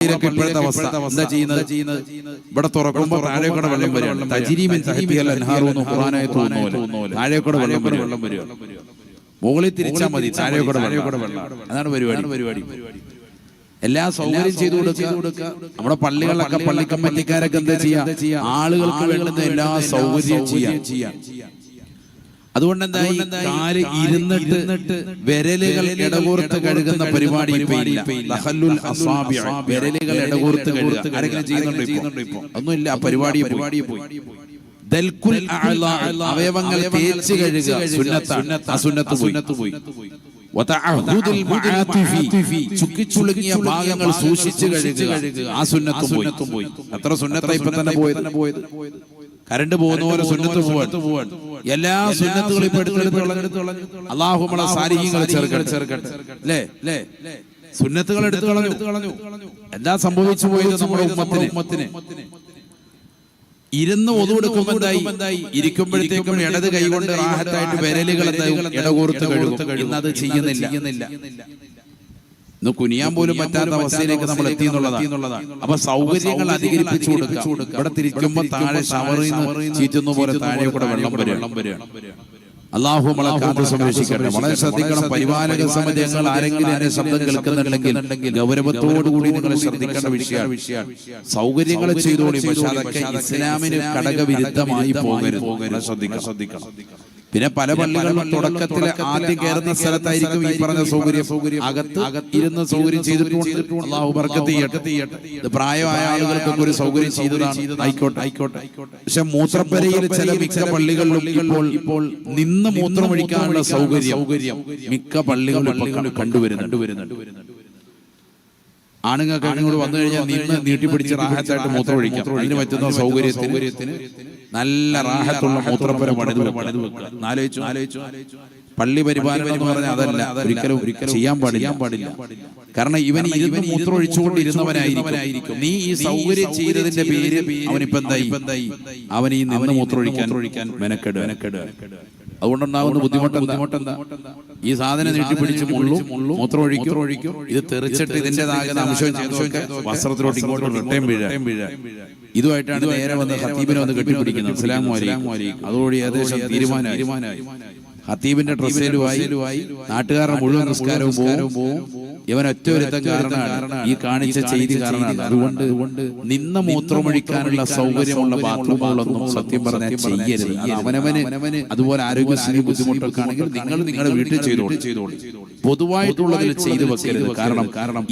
പള്ളിയിലൊക്കെ ഇപ്പോഴത്തെ അവസ്ഥ എന്താ ചെയ്യുന്നത്? ഇവിടെ തുറക്കുമ്പോൾ താഴേക്കൂടെ വെള്ളം വരികയാണ്. തജ്രീമിൻ തഹ്തിഹൽ അൻഹാറു എന്ന് ഖുർആനായി തോന്നുന്നു. താഴേക്കൂടെ വെള്ളം വരിക. മുകളിൽ തിരിച്ചാൽ മതി, താഴേക്കൂടെ വെള്ളം. അതാണ് പരിപാടി. എല്ലാ സൗകര്യം ചെയ്തു കൊടുക്കുക. നമ്മുടെ പള്ളികളിലൊക്കെ പള്ളി കമ്മിറ്റിക്കാരൊക്കെ എന്താ ചെയ്യാ? ആളുകൾക്ക് വേണ്ടുന്ന എല്ലാ സൗകര്യവും ചെയ്യാം. അതുകൊണ്ട് എന്തായി? കാല് ഇരുന്നിട്ട് വിരലുകൾ ഇടകോർത്ത് കഴുകുന്ന പരിപാടി വിരലുകൾ ഇടകോർത്ത് കഴുകുക ആരെങ്കിലും ചെയ്യുന്നുണ്ടോ? ഇപ്പൊ ഒന്നുമില്ല. ആ പരിപാടി പോയി. അവയവങ്ങൾ തേച്ച് കഴുകുക സുന്നത്ത് പോയി. ചുക്കിച്ചുളുങ്ങിയ ഭാഗങ്ങൾ സൂക്ഷിച്ച് കഴുകുക ആ സുന്നത്തും പോയി. എത്ര സുന്നത്തായി ഇപ്പൊ തന്നെ പോയത്. കരണ്ട് പോകുന്ന പോലെ സുന്നത്ത് പോവാൻ എല്ലാ സുന്നത്തുകളും ഇപ്പൊ എടുത്തെടുത്ത് അല്ലാഹു നമ്മളെ സാലിഹീങ്ങളെ ചേർക്കട്ടെ. അല്ലേ? സുന്നത്തുകൾ എടുത്തു കളഞ്ഞു. എന്താ സംഭവിച്ചു പോയത്? നമ്മുടെ ഉമ്മത്തിന് ഇരുന്ന് ഒതുവെടുക്കുമ്പോൾ എന്തായി? ഇരിക്കുമ്പോഴത്തേക്കും ഇടത് കൈകൊണ്ട് റാഹത്തായിട്ട് വിരലുകൾ ഇടകോർത്ത് കഴുകും. ഇന്നത് ചെയ്യുന്നില്ല. ഇന്ന് കുനിയാൻ പോലും പറ്റാത്ത അവസ്ഥയിലേക്ക് നമ്മൾ എത്തി എന്നുള്ളതാണ്. അപ്പൊ സൗകര്യങ്ങൾ അധികരിപ്പിച്ചു കൊടുക്കുക. ഇവിടെ തിരിക്കുമ്പോൾ താഴെ ഷവറിൽ നിന്ന് ചീറ്റുന്ന പോലെ താഴെ കൂടെ വെള്ളം വരികയാണ്. അല്ലാഹു നമ്മളെ കാത്തു സംരക്ഷിക്കട്ടെ. വളരെ ശ്രദ്ധിക്കണം. പരിപാലക സമിതികൾ ആരെങ്കിലും എന്റെ ശബ്ദം കേൾക്കുന്നുണ്ടെങ്കിൽ ഗൗരവത്തോടുകൂടി നിങ്ങൾ ശ്രദ്ധിക്കേണ്ട വിഷയമാണ്. സൗകര്യങ്ങൾ ചെയ്തോളി, പക്ഷെ അതൊക്കെ ഇസ്ലാമിന് ഘടകവിരുദ്ധമായി പോകരുത്. ശ്രദ്ധിക്കണം. പിന്നെ പല പള്ളികളിലും തുടക്കത്തിൽ ആദ്യം കയറുന്ന സ്ഥലത്തായിരിക്കും ഈ പറഞ്ഞ സൗകര്യം അകത്ത് ഇരുന്ന് സൗകര്യം ചെയ്തിട്ടുണ്ട്. അല്ലാഹു ബർക്കത്ത് ചെയ്യട്ടെ. ഇത് പ്രായമായ ആളുകൾക്കൊക്കെ ഒരു സൗകര്യം ചെയ്തതാണ്. ആയിക്കോട്ടെ. പക്ഷെ മൂത്രപ്പരയിൽ ചില മിക്ക പള്ളികളിലും ഇപ്പോൾ നിന്ന് മൂത്രമൊഴിക്കാനുള്ള സൗകര്യം മിക്ക പള്ളികളിലും കണ്ടുവരുന്നുണ്ട്. ആണുങ്ങൾക്ക് അങ്ങോട്ട് വന്നു കഴിഞ്ഞാൽ നിന്ന് നീട്ടിപ്പിടിച്ച് റാഹത്തായിട്ട് മൂത്രമൊഴിക്കാം. അതിന് പറ്റുന്ന സൗകര്യത്തിന് നല്ല റാഹത്തുള്ള മൂത്രപ്പര പണിത് വെക്കുക. ആലോചിച്ചു. പള്ളി പരിപാലനം എന്ന് പറഞ്ഞാൽ അതല്ല, ഒരിക്കലും ചെയ്യാൻ പാടില്ല. കാരണം ഇവൻ മൂത്രം ഒഴിച്ചുകൊണ്ടിരുന്നവനായിരിക്കും. നീ ഈ സൗകര്യം ചെയ്തതിന്റെ പേര് അവനിപ്പോ എന്തായി? അവൻ ഈ നിന്ന് മൂത്രമൊഴിക്കാൻ മെനക്കെട്. അതുകൊണ്ടുണ്ടാകുന്ന ബുദ്ധിമുട്ടെന്താ? ഈ സാധനം നീട്ടിപ്പിടിച്ച് മൂത്രമൊഴിക്കും. ഇത് തെറിച്ചിട്ട് ഇതിന്റേതാകുന്ന അംശം വസ്ത്രത്തിലോട്ട് ഇങ്ങോട്ട് റിട്ടേൺ വീഴ. ഇതുമായിട്ടാണ് നേരെ വന്ന് ഖത്തീബിനെ വന്ന് കെട്ടിപ്പിടിക്കുന്നത്. അസ്സലാമു അലൈക്കും. അതോടെ ഏകദേശം തീരുമാനമായി. ഖത്തീബിന്റെ ഡ്രസ്സേലുമായി നാട്ടുകാരുടെ മുഴുവൻ നിസ്കാരവും പോവും. ഇവൻ ഒറ്റ ഒരുത്തം കാരണമാണ്, ഈ കാണിച്ച ചെയ്തി കാരണമാണ്. അതുകൊണ്ട് നിന്ന് മൂത്രമൊഴിക്കാനുള്ള സൗകര്യമുള്ള ബാത്റൂമുകളൊന്നും സത്യം പറഞ്ഞാൽ ചെയ്യരുത്. അവനവന് അതുപോലെ ആരോഗ്യസ്ഥിതി ബുദ്ധിമുട്ടൊക്കെ ആണെങ്കിൽ നിങ്ങൾ നിങ്ങളുടെ വീട്ടിൽ ചെയ്തോളൂ. പൊതുവായിട്ടുള്ളതിൽ ചെയ്തു വെക്കരുത്. കാരണം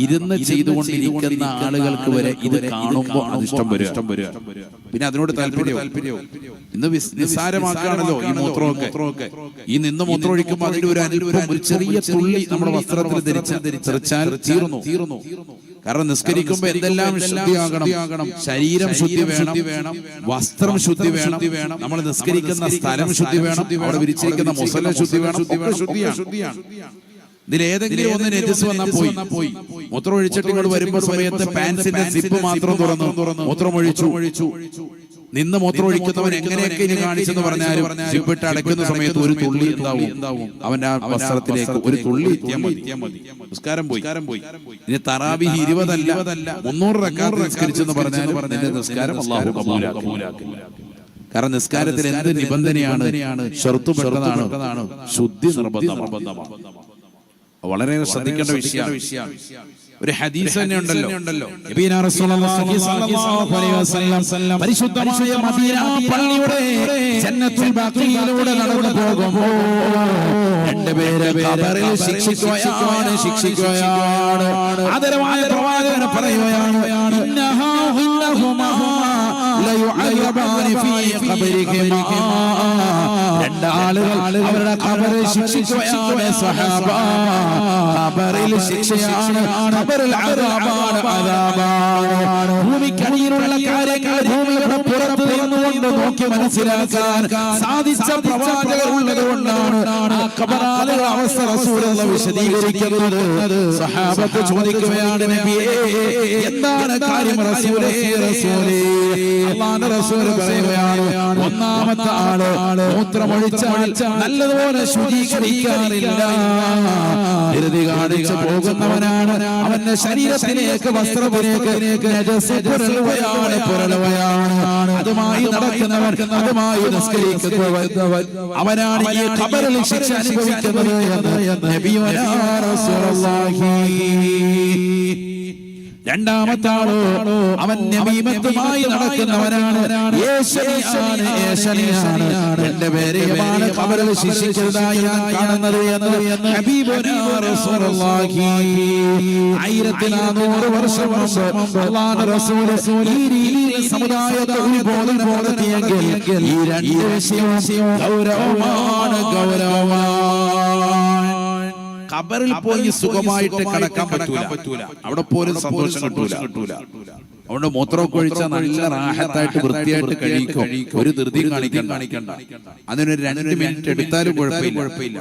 ഇരുന്ന് ചെയ്തുകൊണ്ടിരിക്കുന്ന ആളുകൾക്ക് വരെ ഇത് കാണുമ്പോൾ അതിഷ്ടം വരിക. പിന്നെ അതിനോട് താല്പര്യവും. ഇന്ന് നിസ്സാരമാക്കുകയാണല്ലോ ഈ മൂത്രമൊക്കെ. ഈ നിന്ന് മൂത്രമൊഴിക്കുമ്പോൾ അതിന്റെ ഒരു അനുഭവം, ഒരു ചെറിയ തുള്ളി നമ്മുടെ വസ്ത്രത്തിൽ ധരിച്ചാൽ തീർന്നു. കാരണം നിസ്കരിക്കുമ്പോ എന്തെല്ലാം ശുദ്ധിയാകണം. ശരീരം ശുദ്ധി വേണം, വസ്ത്രം ശുദ്ധി വേണം, നമ്മൾ നിസ്കരിക്കുന്ന സ്ഥലം ശുദ്ധി വേണം, അവിടെ വിരിച്ചിരിക്കുന്ന മുസല്ല ശുദ്ധി വേണം. ഒക്കെ ശുദ്ധിയാണ്. ഇതിലേതെങ്കിലും ഒന്ന് നെജസ് വന്നാൽ പോയി. മൂത്രം ഒഴിച്ചിട്ട് ഇങ്ങോട്ട് വരുമ്പോൾ സമയത്ത് പാൻസിന്റെ സിപ്പ് മാത്രം തുറന്നു മൂത്രമൊഴിച്ചു. നിന്ന് മൂത്രം ഒഴിക്കുന്നവൻ എങ്ങനെയൊക്കെ ഇനി കാണിച്ചെന്ന് പറഞ്ഞാലും സിപ്പിട്ട് അടയ്ക്കുന്ന സമയത്ത് ഒരു തുള്ളി എന്താവും അവന്റെ ആ വസ്ത്രത്തിലേക്ക് ഒരു തുള്ളി എത്തിയാൽ മതി. നിസ്കാരം പോയി. ഇനി തറാവീഹ് 20 അല്ല 300 റക്അത്ത് നിസ്കരിച്ചെന്ന് പറഞ്ഞാലും നിന്റെ നിസ്കാരം അല്ലാഹു കബൂലാക്കും. കാരണം നിസ്കാരത്തിൽ എന്ത് നിബന്ധനയാണ്? ശർത്ത് പെട്ടതാണ്, ശുദ്ധി നിർബന്ധമാണ്. വളരെ ശ്രദ്ധിക്കേണ്ട വിഷയമാണ്. ഒരു ഹദീസ് തന്നെ ഉണ്ടല്ലോ, നബിയനാ റസൂലുള്ളാഹി സ്വല്ലല്ലാഹു അലൈഹി വസല്ലം പരിശുദ്ധമായ മദീന പള്ളിയുടെ ജന്നത്തുൽ ബഖീയിലൂടെ നടന്നു പോകുമ്പോൾ രണ്ടുപേരെ ഖബറിൽ ശിക്ഷിക്കുകയാണ്. ആദരവായ പ്രവാചകൻ പറയുകയാണ്, ഇന്നഹുമാ ലയുഅദബാനി ഫീ ഖബരിഹിമാ. രണ്ടാളുകൾ അവരുടെ ഖബറിൽ ശിക്ഷിക്കുകയാണ്. സ്വഹാബ, ഖബറിൽ ശിക്ഷയാണ്, ഖബറിൽ അദാബാണ്. ഭൂമിക്കടിയിലുള്ള കാര്യങ്ങൾ ഭൂമിയുടെ പുറത്ത് നിന്നുകൊണ്ട് നോക്കി മനസ്സിലാക്കാൻ സാധിച്ച പ്രവാചകർ ഉള്ളത് കൊണ്ടാണ് ആ ഖബറാളികളുടെ അവസ്ഥ റസൂലുള്ള വിശദീകരിക്കുന്നത്. സഹാബത്ത് ചോദിക്കുകയാണ്, നബിയേ എന്താണ് കാര്യം റസൂലേ? അല്ലാഹുവിന്റെ റസൂൽ പറയുകയാണ്, ഒന്നാമത്തെ ആള് മൂത്രമൊഴിച്ചാൽ നല്ലതുപോലെ ശുചീകരിക്കാറില്ല, ധൃതി കാണിച്ചു പോകുന്നവനാണ്. അവന്റെ ശരീരത്തിലേക്ക് വസ്ത്രത്തിലേക്ക് നജസ് പുരളുകയാണ്. അതുമായി നടക്കുന്നവൻ, അതുമായി നിസ്കരിക്കുന്നവൻ, അവനാണ് ഈ ഖബറിൽ ശിക്ഷ അനുഭവിക്കുന്നത് എന്ന് നബിയുനാ റസൂലുള്ളാഹി. രണ്ടാമത്തെ ആളോ അവൻ നബീമത്തുമായി നടക്കുന്നവനാണ്, ഏശനിയാണ്. എന്റെ പേരെയാണ് ഖബറിൽ ശിക്ഷിച്ചതായി ഞാൻ കാണുന്നത് എന്ന് ഹബീബുനാ റസൂലുള്ളാഹി. 1400 വർഷം മുമ്പ് അല്ലാഹുവിന്റെ റസൂൽ ഈ രീതിയിൽ സമുദായത്തെ ഉത്ബോധനം നടത്തിയെങ്കിൽ ഈ രണ്ട് വിഷയവും ഗൗരവമാണ്. ഖബറിൽ പോയി സുഖമായിട്ട് കിടക്കാൻ പറ്റൂല, അവിടെ പോലും സന്തോഷം കിട്ടൂല. അതുകൊണ്ട് മൂത്രമൊക്കെ ഒഴിച്ചാൽ നല്ല റാഹത്തായിട്ട് വൃത്തിയായിട്ട് കഴിക്കും, ഒരു ധൃതി കാണിക്കണ്ട. അതിനൊരു 2 മിനിറ്റ് എടുത്താലും കുഴപ്പമില്ല.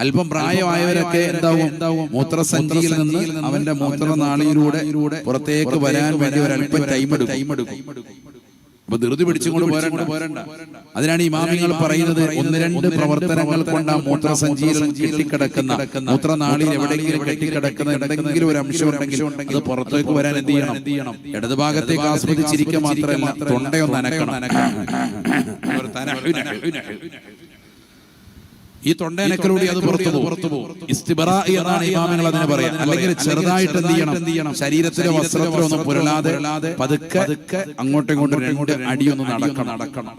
അല്പം പ്രായമായവരൊക്കെ എന്താവും, മൂത്രസഞ്ചിയിൽ നിന്ന് അവന്റെ മൂത്രനാളിയിലൂടെ പുറത്തേക്ക് വരാൻ വേണ്ടി ഒരല്പം ടൈം എടുക്കും. അപ്പൊ ധൃതി പിടിച്ചുകൊണ്ട് പോരണ്ട. അതിനാണ് ഇമാമിങ്ങൾ പറയുന്നത്, 1-2 പ്രവർത്തനങ്ങൾ കൊണ്ട് ആ മൂത്രസഞ്ചിയിൽ കെട്ടിക്കിടക്കുന്ന മൂത്രനാളിയിൽ എവിടെയെങ്കിലും കെട്ടിക്കിടക്കുന്ന എന്തെങ്കിലും ഒരു അംശം ഉണ്ടെങ്കിൽ അത് പുറത്തേക്ക് വരാൻ എന്ത് ചെയ്യണം? ഇടതുഭാഗത്തേക്ക് ആസ്വദിച്ചിരിക്കുക മാത്രമല്ല, തൊണ്ടയൊന്ന് അനക്കണം. ഈ തൊണ്ടയനക്കിലൂടെ അത് പുറത്തു പോകും. ഇസ്തിബ്റാ എന്നാണ് ഇമാമികൾ അതിനെ പറയാം. അല്ലെങ്കിൽ ചെറുതായിട്ട് എന്ത് ചെയ്യണം? ശരീരത്തിലെ വസ്ത്രത്തിലൊന്നും പുരളാതെ പതുക്കെ അങ്ങോട്ടും ഇങ്ങോട്ടും 2 അടിയൊന്നും നടക്കണം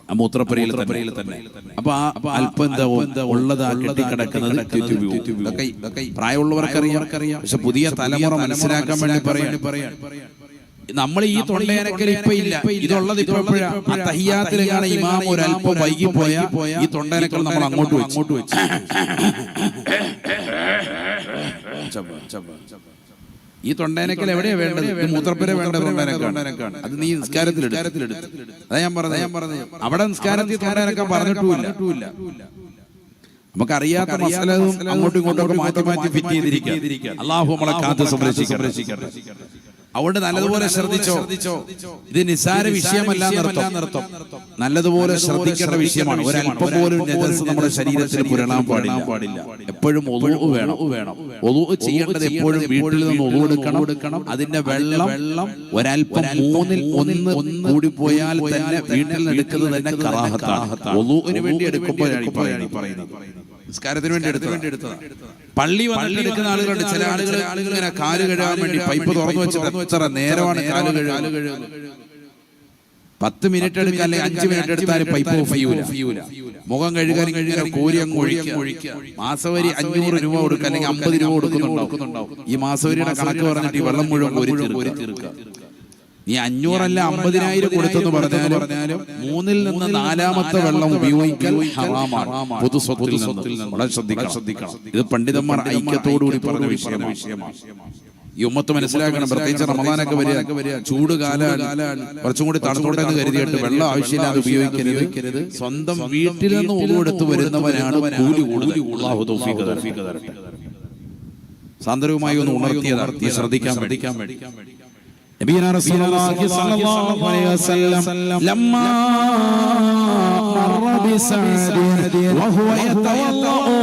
ആ മൂത്രപ്പുരയിൽ തന്നെ. അപ്പൊ ആ അല്പം എന്താ ഉള്ളത് ആ കെട്ടിക്കിടക്കുന്നത് പ്രായമുള്ളവർക്കറിയാം. പക്ഷെ പുതിയ തലമുറ മനസ്സിലാക്കാൻ വേണ്ടി പറയാം, നമ്മൾ ഈ തൊണ്ടയനക്കൽ ഇപ്പൊ ഇല്ല, ഇതുള്ളത് ഇപ്പൊ ആ തഹിയ്യാത്തിലാണ് ഇമാം ഒരല്പം വൈകി പോയ ഈ തൊണ്ടയനക്കൽ നമ്മൾ അങ്ങോട്ട് വെച്ചു. ഈ തൊണ്ടയനക്കൽ എവിടെയാ വേണ്ടത്? മൂത്രപ്പുര വേണ്ട തൊണ്ടയനക്കാണ്. അത് നീ നിസ്കാരത്തിലെടുത്ത്. അതാ ഞാൻ പറഞ്ഞത്. അവിടെ നിസ്കാരത്തിൽ തൊണ്ടയനക്കാൻ പറഞ്ഞിട്ടുമില്ല. നമുക്കറിയാത്ത മസലതും അങ്ങോട്ടും ഇങ്ങോട്ടും മാറ്റി ഫിറ്റ് ചെയ്തിരിക്കുക. അല്ലാഹു നമ്മളെ കാത്ത് സംരക്ഷിക്കട്ടെ. അതുകൊണ്ട് നല്ലതുപോലെ ശ്രദ്ധിച്ചോ. ഇത് നിസ്സാര വിഷയമല്ല എന്നർത്ഥം. നല്ലതുപോലെ ശ്രദ്ധിക്കേണ്ട വിഷയമാണ്. ഒരല്പം പോലും നജസ് നമ്മുടെ ശരീരത്തിൽ പുരളാൻ പാടില്ല. എപ്പോഴും ഒളു വേണം. ഒളു ചെയ്യേണ്ടത് എപ്പോഴും വീട്ടിൽ നിന്ന് ഒളു എടുക്കണം. അതിന്റെ വെള്ളം ഒരല്പം 3-ൽ 1 കൂടി പോയാൽ തന്നെ വീട്ടിൽ നിന്ന് എടുക്കുന്നത് തന്നെ കറാഹത്താണ്. ഒളുവിന് വേണ്ടി എടുക്കുമ്പോഴാണ് പറയുന്നത്, നിസ്കാരത്തിന് വേണ്ടി എടുത്തതാണ്. പള്ളി വന്നിട്ട് എടുക്കുന്ന ആളുകളുണ്ട്. ചില ആളുകൾ ഇങ്ങനെ കാല് കഴുകാൻ വേണ്ടി പൈപ്പ് തുറന്നു വെച്ചിട്ട് എത്ര നേരമാണ് കാല് കഴുകുന്നത്? 10 മിനിറ്റ് എടുക്കുക, അല്ലെങ്കിൽ 5 മിനിറ്റ് എടുത്താലും പൈപ്പ് ഓഫ് ചെയ്യൂല. മുഖം കഴുകാൻ ഇങ്ങനെ കോരി അങ്ങ് ഒഴിക്കുക. മാസവരി 500 രൂപ കൊടുക്കുക, അല്ലെങ്കിൽ 50 രൂപ കൊടുക്കുന്നുണ്ടാവും. ഈ മാസവരിയുടെ കണക്ക് പറഞ്ഞിട്ട് ഈ വെള്ളം മുഴുവൻ കോരി തീർക്കുക. നീ 500 അല്ല 50,000 കൊടുത്തെന്ന് പറഞ്ഞാലും 3-ൽ നിന്ന് 4-ാമത്തെ വെള്ളം ഉപയോഗിക്കൽ ഹറാമാണ്. പൊതുസ്വത്തിൽ നിന്ന് വളരെ ശ്രദ്ധിക്കണം. ഇത് പണ്ഡിതന്മാർ ഐക്യത്തോടുകൂടി പറഞ്ഞ വിഷയമാണ്. ഈ ഉമ്മത്ത് മനസ്സിലാക്കണം. പ്രത്യേകിച്ച് റമദാനൊക്കെ വരിക, ചൂട് കാലാണ്, കുറച്ചും കൂടി തണുത്തോട്ടെ എന്ന് കരുതിയിട്ട് വെള്ളം ആവശ്യമില്ലാതെ ഉപയോഗിക്കരുത്. സ്വന്തം വീട്ടിൽ നിന്ന് ഉളവെടുത്ത് വരുന്നവനാണ് കൂലി കൂടുതൽ. അല്ലാഹു തൗഫീഖ് തരട്ടെ. സാന്ദർഭികമായി ഒന്ന് ഉണർത്തിയതാണ്, ശ്രദ്ധിക്കാൻ വേണ്ടി. നബിയുനാ റസൂലുള്ളാഹി സ്വല്ലല്ലാഹു അലൈഹി വസല്ലം ലമ്മാ മറ ബിസഅദ് വഹുവ യതവല്ലഉ,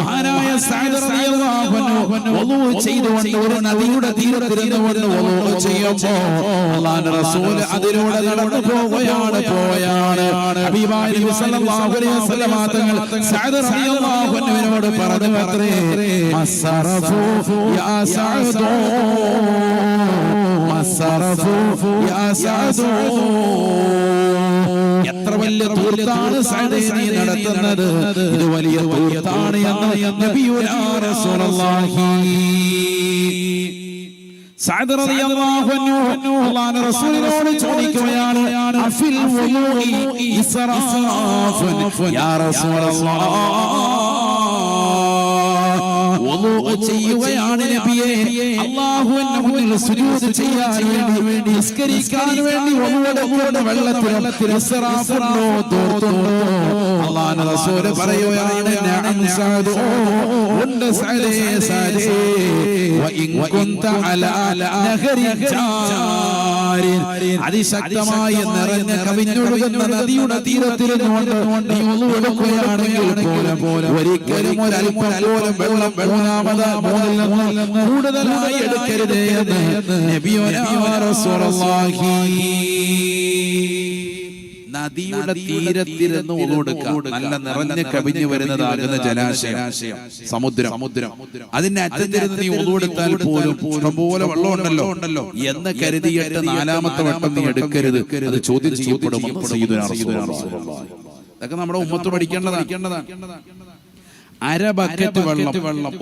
മഹാനായ സഅദ് റളിയല്ലാഹു അൻഹു വുളൂ ചെയ്തുകൊണ്ട് ഒരു നദിയുടെ തീരത്തിരുന്നുകൊണ്ട് വുളൂ ചെയ്യുമ്പോൾ അല്ലാഹുവിന്റെ റസൂൽ അതിലൂടെ നടന്നു പോവുകയാണ്. ഹബീബായ നബി സല്ലല്ലാഹു അലൈഹി വസല്ലം തങ്ങൾ സഅദ് റളിയല്ലാഹു അൻഹുവിനോട് പറഞ്ഞു അത്രേ, മസ്സറഫു യാ സഅദ്, മസ്സറഫു യാ സഅദ്, എത്ര വലിയ തൂർത്താണ് സഅദേ നീ നടത്തുന്നത്, ഇത് വലിയ തൂർത്താണ് എന്ന് നബിയുനാ റസൂലുള്ളാഹി. സഅദ് റളിയല്ലാഹു അൻഹു അല്ലാഹുവിന്റെ റസൂലിനോട് ചോദിക്കുകയാണ്, അഫിൽ വുളൂഇ ഇസ്റാഫുൻ യാ റസൂലല്ലാഹ്, വുളൂ ചെയ്യുകയാണ് നബിയേ. അല്ലാഹുവിന്റെ മുന്നിൽ സുജൂദ് ചെയ്യാൻ വേണ്ടി നിസ്കരിക്കാൻ വേണ്ടി വുളൂടെ വെള്ളത്തിൽ ഇസ്റാഫുണ്ടോ തോർത്തുണ്ടോ? അല്ലാഹുവിന്റെ റസൂൽ പറയുകയാണ് നഅം സഅദ് ഉണ്ട് സഅദേ സഅദേ വഇൻ കുൻത അലാ നഹരി ജാരിൻ അതിശക്തമായി നിറഞ്ഞ കവിഞ്ഞൊഴുകുന്ന നദിയുടെ തീരത്തിൽ നിന്നുകൊണ്ട് നീ വുളൂ എടുക്കുകയാണെങ്കിൽ പോലും ഒരിക്കലും ഒരൽപ്പം പോലും വെള്ളം കൂടുതലായി എടുക്കരുതേ എന്ന് നബിയുനാ റസൂലുള്ളാഹി. നദിയുടെ തീരത്തിരുന്ന് ഒടുക്കുക, നല്ല നിറഞ്ഞ് കവിഞ്ഞു വരുന്നതാകുന്ന ജലാശയം, സമുദ്രം. അതിന്റെ അറ്റത്തിരുന്ന് നീ ഒടുത്താൽ പോലും ഇഷ്ടംപോലെ വെള്ളം ഉണ്ടല്ലോ എന്ന് കരുതിയിട്ട് നാലാമത്തെ വട്ടം നീ എടുക്കരുത്, അത് ചോദ്യം ചെയ്യപ്പെടുമെന്ന് സയ്യിദുനാ റസൂലുള്ളാഹി. ഇതൊക്കെ നമ്മുടെ ഉമ്മത്ത് പഠിക്കേണ്ടതാണ്. അര ബക്കറ്റ് വെള്ളം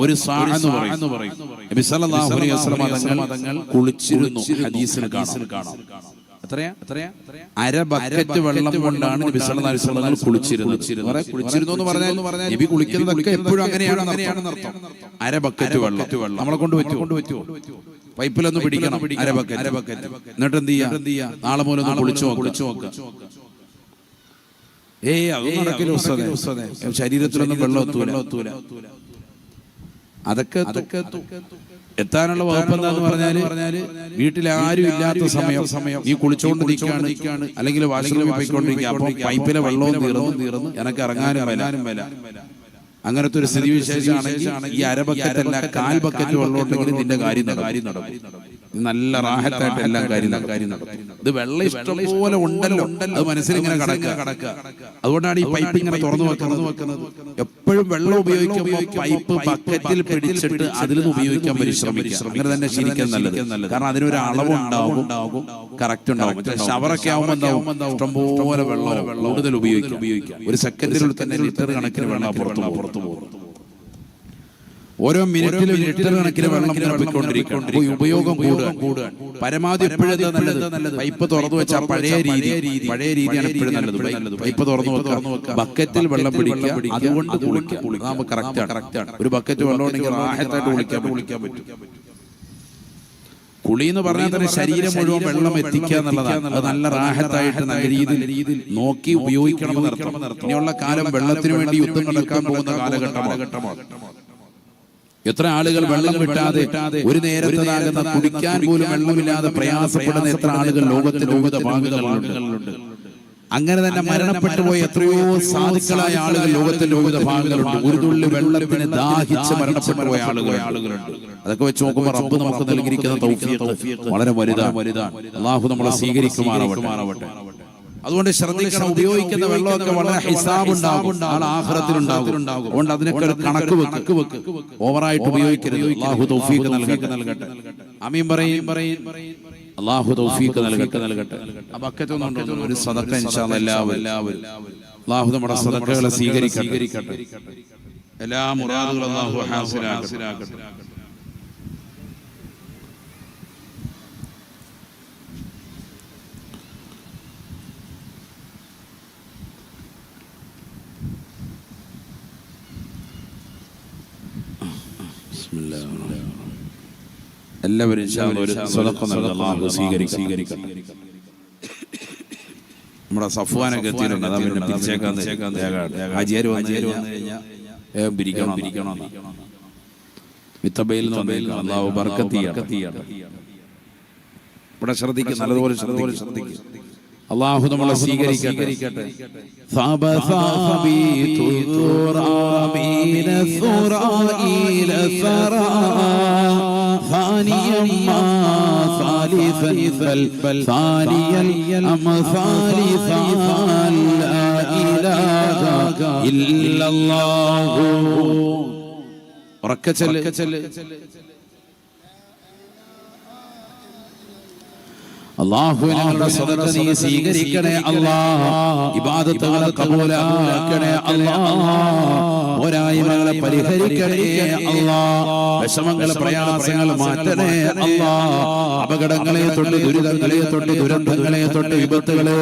ഒരു സാ എന്ന് പറയും. നബി സല്ലല്ലാഹു അലൈഹി വസല്ലം തങ്ങൾ കുളിച്ചിരുന്നു, ഹദീസിൽ കാണാം. എത്രയാ? അര ബക്കറ്റ് വെള്ളം കൊണ്ടാണ് നബി സല്ലല്ലാഹു അലൈഹി വസല്ലം കുളിച്ചിരുന്നു എന്ന് പറഞ്ഞാൽ നബി കുളിക്കുന്നതൊക്കെ എപ്പോഴും അങ്ങനെയാണെന്ന് അർത്ഥം. അര ബക്കറ്റ് വെള്ളം നമ്മളെ കൊണ്ട് പറ്റുമോ? പൈപ്പിലൊന്ന് പിടിക്കണം അര ബക്കറ്റ്. എന്നിട്ട് എന്ത് ചെയ്യാ? നാളെ മുതൽ ഒന്ന് കുളിച്ചു നോക്കുക. അത് നടക്കില്ല ഉസ്താദേ, ശരീരത്തിലൊന്നും വെള്ളം എത്തൂല. അതൊക്കെ എത്താനുള്ള വകുപ്പ് എന്താന്ന് പറഞ്ഞാല് വീട്ടിൽ ആരും ഇല്ലാത്ത സമയം നീ കുളിച്ചോണ്ട് നിൽക്കാണ്, അല്ലെങ്കിൽ വാഷ്റൂമിൽ പോയിക്കൊണ്ടിരിക്കുക. അപ്പൊ പൈപ്പിലെ വെള്ളവും തീർന്നു എനക്ക് ഇറങ്ങാനും വരാനും അങ്ങനത്തെ ഒരു സ്ഥിതി വിശേഷമാണെങ്കിൽ ഈ അര ബക്കറ്റല്ല 1/4 ബക്കറ്റ് വെള്ളം ഉണ്ടെങ്കിൽ നിന്റെ കാര്യം നടക്കും. നല്ല റാഹത്തായിട്ട് എല്ലാം കാര്യം നടക്കും. ഇത് വെള്ളം ഇഷ്ടംപോലെ ഉണ്ടല്ലോ, അത് മനസ്സിലിങ്ങനെ കടക്കുക. അതുകൊണ്ടാണ് ഈ പൈപ്പ് ഇങ്ങനെ തുറന്നു വെക്കുന്നത്. എപ്പോഴും വെള്ളം ഉപയോഗിക്കുമ്പോൾ പൈപ്പ് ബക്കറ്റിൽ പിടിച്ചിട്ട് അതിൽ നിന്ന് ഉപയോഗിക്കാൻ പരിശ്രമിക്കുക. അങ്ങനെ തന്നെ ശരിക്കും നല്ലത്. കാരണം അതിനൊരു അളവുണ്ടാവും, കറക്റ്റ് ഉണ്ടാവും. ഷവറൊക്കെ ആവുമ്പോൾ എന്താവും? ഇഷ്ടംപോലെ വെള്ളം കൂടുതൽ ഉപയോഗിക്കാം. ഒരു സെക്കൻഡിനുള്ളിൽ തന്നെ ലിറ്റർ കണക്കിന് വെള്ളം പുറത്തു പോകും. ഓരോ മിനിറ്റിലും ലിറ്റർ കണക്കിന് വെള്ളം നിറപ്പിക്കൊണ്ടിരിക്കും. ഉപയോഗം കൂടുക. പരമാവധി എപ്പോഴും നല്ലത് പൈപ്പ് തുറന്നു വെച്ചാൽ പഴയ രീതിയാണ് എപ്പോഴും നല്ലത്. പൈപ്പ് തുറന്നു വെക്കുക, ബക്കറ്റിൽ വെള്ളം പിടിക്കുക, അതുകൊണ്ട് കുളിക്കുക. കറക്റ്റാണ്. ഒരു ബക്കറ്റ് വെള്ളം ഉണ്ടെങ്കിൽ റാഹത്തായിട്ട് കുളിക്കാൻ പറ്റും. കുളി എന്ന് പറഞ്ഞാൽ തന്നെ ശരീരം മുഴുവൻ വെള്ളം എത്തിക്കുക എന്നുള്ളതാണ്. അത് നല്ല റാഹത്തായിട്ട് നല്ല രീതിയിൽ നോക്കി ഉപയോഗിക്കണമെന്ന് അർത്ഥം. ഇനിയുള്ള കാലം വെള്ളത്തിന് വേണ്ടി യുദ്ധം നടക്കാൻ പോകുന്ന കാലഘട്ടമാണ്. എത്ര ആളുകൾ വെള്ളം കിട്ടാതെ ഒരു നേരത്തേതാകുന്ന കുടിക്കാൻ പോലും വെള്ളമില്ലാതെ പ്രയാസപ്പെടുന്ന എത്ര ആളുകൾ ലോകത്തിന്റെ വിവിധ ഭാഗങ്ങളിലുണ്ട്. അങ്ങനെ തന്നെ മരണപ്പെട്ടു പോയ എത്രയോ സാധുക്കളായ ആളുകൾ ലോകത്തിന്റെ വിവിധ ഭാഗങ്ങളുണ്ട്. ഒരു തുള്ളി വെള്ളത്തിന് ദാഹിച്ച് മരണപ്പെട്ടു പോയ ആളുകളുണ്ട്. അതൊക്കെ വെച്ച് നോക്കുമ്പോൾ റബ്ബ് നമുക്ക് നൽകിയിരിക്കുന്ന തൗഫീഖ് വളരെ വലുതാണ്. അല്ലാഹു നമ്മളെ സ്വീകരിക്കുമാറാവട്ടെ. അതുകൊണ്ട് ശ്രദ്ധിക്കണം, ഉപയോഗിക്കുന്ന വെള്ളമൊക്കെ വളരെ ഹിസാബ് ഉണ്ടാകും, ആഖിറത്തിൽ ഉണ്ടാകും. അതുകൊണ്ട് അതിനൊക്കെ ഒരു കണക്ക് വെക്ക്. ഓവറായിട്ട് ഉപയോഗിക്കരുത്. അല്ലാഹു തൗഫീഖ് നൽകട്ടെ. ആമീൻ പറയും. അല്ലാഹു തൗഫീഖ് നൽകട്ടെ. ആ ബക്കറ്റൊന്നും ഒരു സദഖ ഇൻഷാ അല്ലാഹ് എല്ലാവരും അല്ലാഹു നമ്മുടെ സദഖകളെ സ്വീകരിക്കട്ടെ. എല്ലാ മുറാദുകളും അല്ലാഹു ഹാസിലാക്കട്ടെ. എല്ലാവരും അല്ലാഹു സ്വീകരിക്കട്ടെ. നമ്മുടെ സഫ്വാനൊക്കെ എത്തിയിട്ടുണ്ട്. അതാ പിന്നെ പിരിച്ചേക്കാൻ ഹാജിയാർ വന്നു കഴിഞ്ഞാൽ പിരിക്കണം. മിത്തബയിൽ അല്ലാഹു ബർക്കത്ത് ചെയ്യട്ടെ. ഇവിടെ ശ്രദ്ധിക്കും, നല്ലതുപോലെ ശ്രദ്ധിക്കും. അല്ലാഹു നമ്മളെ സ്വീകരിക്കട്ടെ. ثانيا ما ثالثا بل ثانيا أما ثالثا لا إله إلا الله. ركعتل അല്ലാഹു ഞങ്ങളുടെ സദഖ നീ സ്വീകരിക്കണേ അല്ലാഹ്. ഇബാദത്തുകളെ ഖബൂലാക്കണേ അല്ലാഹ്. പോരായ്മകളെ പരിഹരിക്കണേ അല്ലാഹ്. വിഷമങ്ങളെ പ്രയാസങ്ങൾ മാറ്റണേ അല്ലാഹ്. അപകടങ്ങളെ തൊട്ട് ദുരിതങ്ങളെ തൊട്ട് ദുരന്തങ്ങളെ തൊട്ട് വിപത്തുകളെ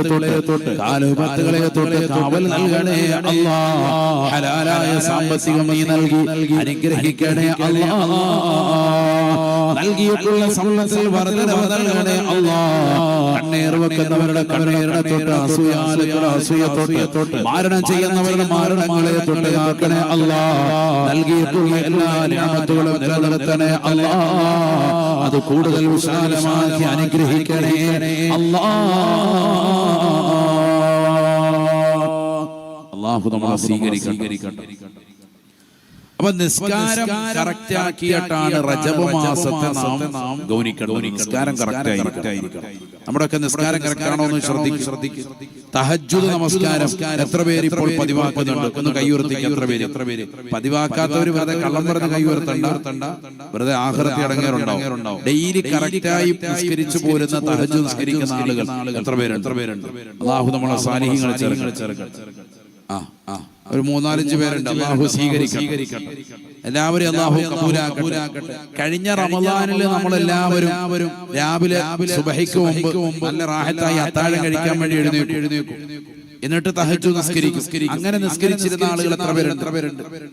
തൊട്ട് കാലവിപത്തുകളെ തൊട്ട് കാവൽ നൽകണേ അല്ലാഹ്. ഹലാലായ സാമ്പത്തികം നീ നൽകി അനുഗ്രഹിക്കണേ അല്ലാഹ്. നൽകിയിട്ടുള്ള സമ്പത്തിൽ വർദ്ധനവ് നൽകണേ അല്ലാഹ്. കണ്ണീർ വെക്കുന്നവരുടെ കണ്ണീരിനെ തൊട്ട് അസൂയ തൊട്ട് മാരണം ചെയ്യുന്നവരുടെ മാരണങ്ങളെ തൊട്ട് കാക്കണേ അല്ലാഹ്. നൽകിയിട്ടുള്ള എല്ലാ നിഅമത്തുകളും നിലനിർത്തണേ അല്ലാഹ്. അത് കൂടുതൽ വിശാലമാക്കി അനുഗ്രഹിക്കണേ അല്ലാഹു നമ്മളെ സ്വീകരിക്കട്ടെ. അപ്പൊ നിസ്കാരം കറക്റ്റ് ആക്കിയിട്ടാണ് റജബ് മാസത്തെ നാം ഗൗനിക്കണം. നിസ്കാരം കറക്റ്റ് ആയിരിക്കണം. നമ്മുടെയൊക്കെ നിസ്കാരം കറക്റ്റ് ആണോ എന്ന് ശ്രദ്ധിക്കും. തഹജ്ജുദ് നമസ്കാരം എത്ര പേര് ഇപ്പോൾ പതിവാക്കുന്നുണ്ട്? ഒന്ന് കൈയുയർത്തിക്ക്. എത്ര പേര് പതിവാക്കാത്തവർ വെറുതെ കള്ളം പറഞ്ഞ് കൈയുയർത്തണ്ട. വെറുതെ ആഖിറത്തിൽ അടങ്ങേറുണ്ടാവും. ഡെയിലി കറക്റ്റായി നിസ്കരിച്ചു പോരുന്ന തഹജ്ജുദ് നിസ്കരിക്കുന്ന ആളുകൾ എത്ര പേരുണ്ട്? അല്ലാഹു നമ്മളെ സാലിഹീങ്ങളെ ചേർക്കട്ടെ. ഒരു 3-4 പേരുണ്ട്. അല്ലാഹു സ്വീകരിക്കട്ടെ. എല്ലാവരും അല്ലാഹു കബൂലാക്കട്ടെ. കഴിഞ്ഞ റമദാനിൽ നമ്മളെല്ലാവരും രാവിലെ സുബഹിക്ക് മുമ്പ് നല്ല റാഹത്തായി അത്താഴം കഴിക്കാൻ വേണ്ടി എഴുന്നേൽക്കും. എന്നിട്ട് തഹജ്ജുദ് നിസ്കരിക്കും. അങ്ങനെ നിസ്കരിച്ചിരുന്ന ആളുകൾ എത്ര പേരുണ്ട്?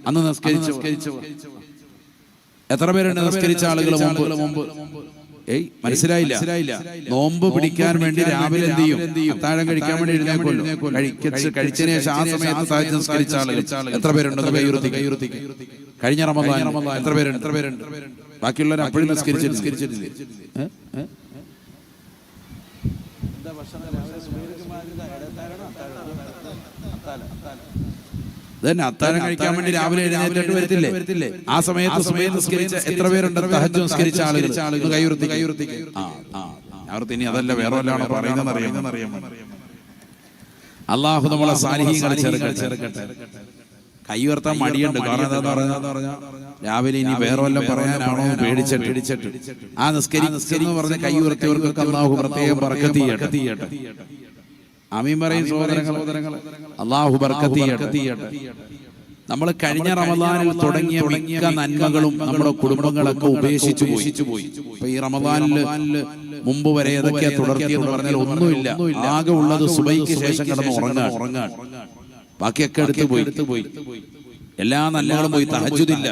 അന്ന് നിസ്കരിച്ചു എത്ര പേരുണ്ട്? നിസ്കരിച്ച ആളുകൾ മുമ്പ് മനസ്സിലായില്ല. നോമ്പ് പിടിക്കാൻ വേണ്ടി രാവിലെ എന്ത് ചെയ്യും? അത്താഴം കഴിക്കാൻ വേണ്ടി എഴുന്നേൽക്കുമല്ലോ. കഴിച്ചതിന് ശേഷം ആ സമയത്ത് തഹജ്ജുദ് നിസ്കരിച്ച ആളുകൾ എത്ര പേരുണ്ടെന്ന് കൈയുയർത്തി. കഴിഞ്ഞ റമദാൻ എത്ര പേരുണ്ട്? ബാക്കിയുള്ളവർ അപ്പോഴും നിസ്കരിച്ചിട്ടില്ലേ? തന്നെ അത്താഴം കഴിക്കാൻ വേണ്ടി രാവിലെ എഴുന്നേറ്റിട്ട് വരത്തില്ലേ? ആ സമയത്ത് നിസ്കരിച്ച എത്ര പേരുണ്ട്? തഹജ്ജുദ് നിസ്കരിച്ച ആളുകൾ കൈയുയർത്തി. ഇനി അതല്ല വേറെ വല്ലാണോ പറയുന്നത് അറിയാം. അല്ലാഹു നമ്മളെ സാലിഹീങ്ങളെ ചേർക്കട്ടെ. കൈയുയർത്താൻ മടിയുണ്ട്. കാരണം എന്താന്ന് പറഞ്ഞാൽ രാവിലെ ഇനി വേറെ വല്ലതും പറയാനാണോ പേടിച്ചിട്ട് ആ നിസ്കരിന്ന് പറഞ്ഞ കൈയുയർത്തിയവർക്കൊക്കെ അല്ലാഹു പ്രത്യേകം ബർക്കത്ത് ചെയ്യട്ടെ. ആമീൻ പറയും സഹോദരങ്ങളെ. അല്ലാഹു ബർക്കത്ത് ചെയ്യട്ടെ. നമ്മൾ കഴിഞ്ഞ റമദാനിൽ തുടങ്ങിയ മിക്ക നന്മകളും നമ്മുടെ കുടുംബങ്ങളൊക്കെ ഉപേക്ഷിച്ചു പോയി. ഇപ്പൊ ഈ റമദാനിൽ മുമ്പ് വരെ ഏതൊക്കെയാ തുടർത്തിയെന്ന് പറഞ്ഞാൽ ഒന്നുമില്ല. ആകെ ഉള്ളത് സുബൈക്ക് ശേഷം കിടന്ന് ഉറങ്ങാൻ. ബാക്കിയൊക്കെ എടുത്തു പോയി. എല്ലാ നന്മകളും പോയി. തഹജ്ജുദില്ല,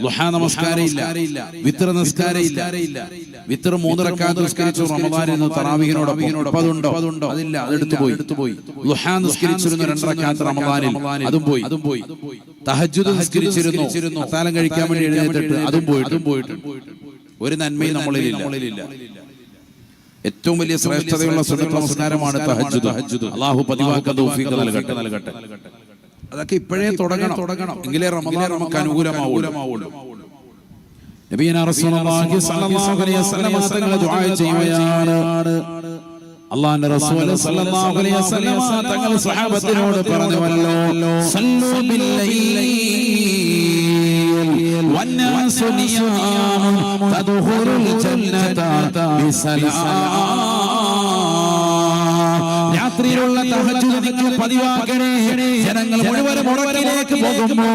ദുഹാ നമസ്കാരമില്ല, വിത്ർ നിസ്കാരമില്ല. വിത്ർ 3 റക്അത്ത് നിസ്കരിച്ചു റമദാനിൽ തറാവീഹിനോടൊപ്പം. അതുണ്ടോ? അതില്ല, അതെടുത്തു പോയി. ദുഹാ നിസ്കരിച്ചിരുന്നു 2 റക്അത്ത് റമദാനിൽ, അതും പോയി. തഹജ്ജുദ് നിസ്കരിച്ചിരുന്നു അത്താഴം കഴിക്കാൻ വേണ്ടി എഴുന്നേറ്റിട്ട് അതും പോയിട്ട്. ഒരു നന്മയും നമ്മളിലില്ല. ഏറ്റവും വലിയ ശ്രേഷ്ഠതയുള്ള സുന്നത്ത് നമസ്കാരമാണ് തഹജ്ജുദ്. അല്ലാഹു പതിവാക്കാൻ തൗഫീഖ് നൽകട്ടെ. അതൊക്കെ ഇപ്പോഴേ തുടങ്ങണം. എങ്കിലേ റമദാൻ നമുക്ക് അനുകൂലമാവുള്ളൂ. നബിയനാ റസൂലുള്ളാഹി സ്വല്ലല്ലാഹു അലൈഹി വസല്ലം തങ്ങൾ ദുആ ചെയ്യുകയാണ്. അല്ലാഹുവിന്റെ റസൂൽ സ്വല്ലല്ലാഹു അലൈഹി വസല്ലം തങ്ങൾ സ്വഹാബത്തിനോട് പറഞ്ഞുവല്ലോ, സല്ലു ബില്ലൈലി വന്നാസു നിയാം തദ്ഖുലുൽ ജന്നത ബിസലാം. രാത്രിയിലുള്ള തഹജ്ജുദ് പതിവാക്കണേ. ജനങ്ങൾ മുഴുവനും ഉറക്കിലേക്ക് പോകുമ്പോ